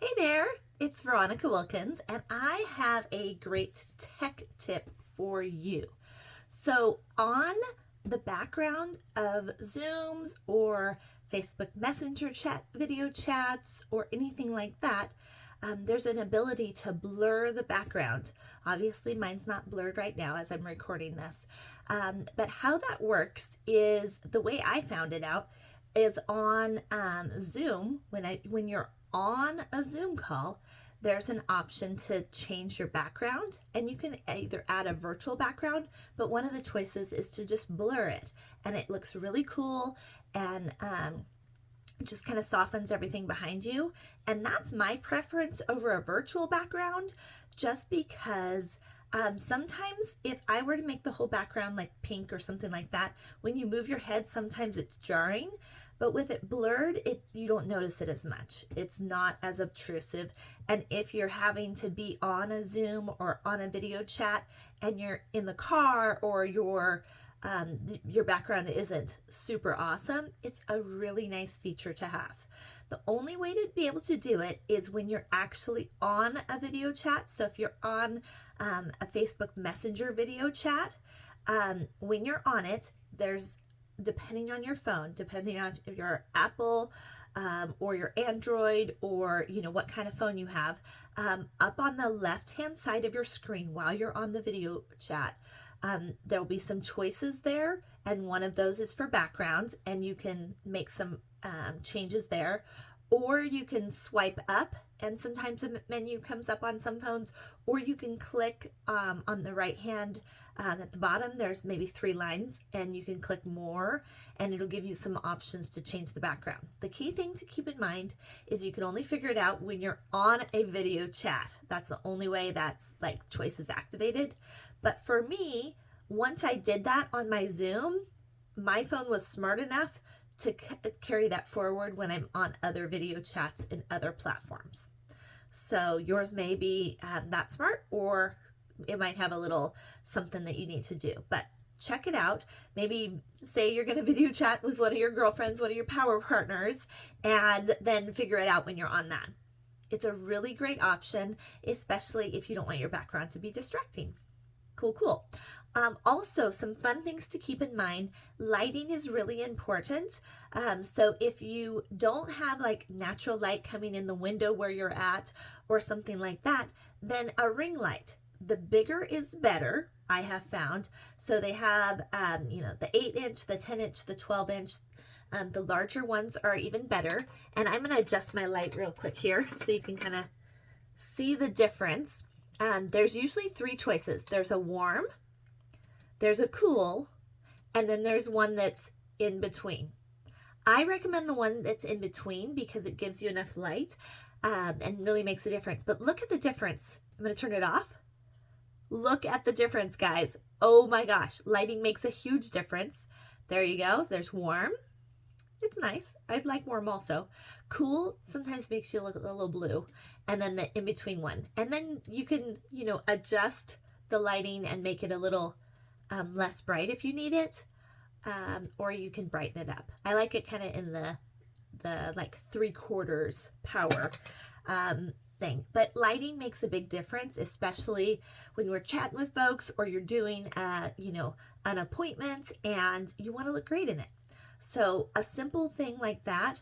Hey there, it's Veronica Wilkins, and I have a great tech tip for you. So, on the background of Zooms or Facebook Messenger chat, video chats, or anything like that, there's an ability to blur the background. Obviously, mine's not blurred right now as I'm recording this. But how that works is the way I found it out is on Zoom when you're on a Zoom call, there's an option to change your background, and you can either add a virtual background, but one of the choices is to just blur it, and it looks really cool and just kind of softens everything behind you. And that's my preference over a virtual background, just because sometimes if I were to make the whole background like pink or something like that, when you move your head, sometimes it's jarring. But with it blurred, you don't notice it as much. It's not as obtrusive. And if you're having to be on a Zoom or on a video chat and you're in the car or your background isn't super awesome, it's a really nice feature to have. The only way to be able to do it is when you're actually on a video chat. So if you're on a Facebook Messenger video chat, when you're on it, there's, depending on your phone, depending on if you're Apple or your Android, or what kind of phone you have, up on the left hand side of your screen while you're on the video chat, there'll be some choices there, and one of those is for backgrounds, and you can make some changes there. Or you can swipe up, and sometimes a menu comes up on some phones, or you can click on the right hand at the bottom. There's maybe 3 lines, and you can click more, and it'll give you some options to change the background. The key thing to keep in mind is you can only figure it out when you're on a video chat. That's the only way that's like choice is activated. But for me, once I did that on my Zoom, my phone was smart enough to carry that forward when I'm on other video chats in other platforms. So yours may be that smart, or it might have a little something that you need to do, but check it out. Maybe say you're going to video chat with one of your girlfriends, one of your power partners, and then figure it out when you're on that. It's a really great option, especially if you don't want your background to be distracting. Cool. Also, some fun things to keep in mind. Lighting is really important. So if you don't have like natural light coming in the window where you're at or something like that, then a ring light. The bigger is better, I have found. So they have, the 8-inch, the 10-inch, the 12-inch. The larger ones are even better. And I'm going to adjust my light real quick here so you can kind of see the difference. There's usually 3 choices. There's a warm, there's a cool, and then there's one that's in between. I recommend the one that's in between because it gives you enough light and really makes a difference. But look at the difference. I'm going to turn it off. Look at the difference, guys. Oh my gosh, lighting makes a huge difference. There you go. There's warm. It's nice. I'd like warm also. Cool sometimes makes you look a little blue. And then the in-between one. And then you can, adjust the lighting and make it a little less bright if you need it. Or you can brighten it up. I like it kind of in the like 3/4 power thing. But lighting makes a big difference, especially when you're chatting with folks or you're doing, an appointment and you want to look great in it. So a simple thing like that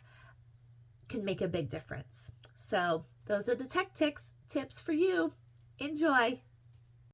can make a big difference. So those are the tech tips for you. Enjoy.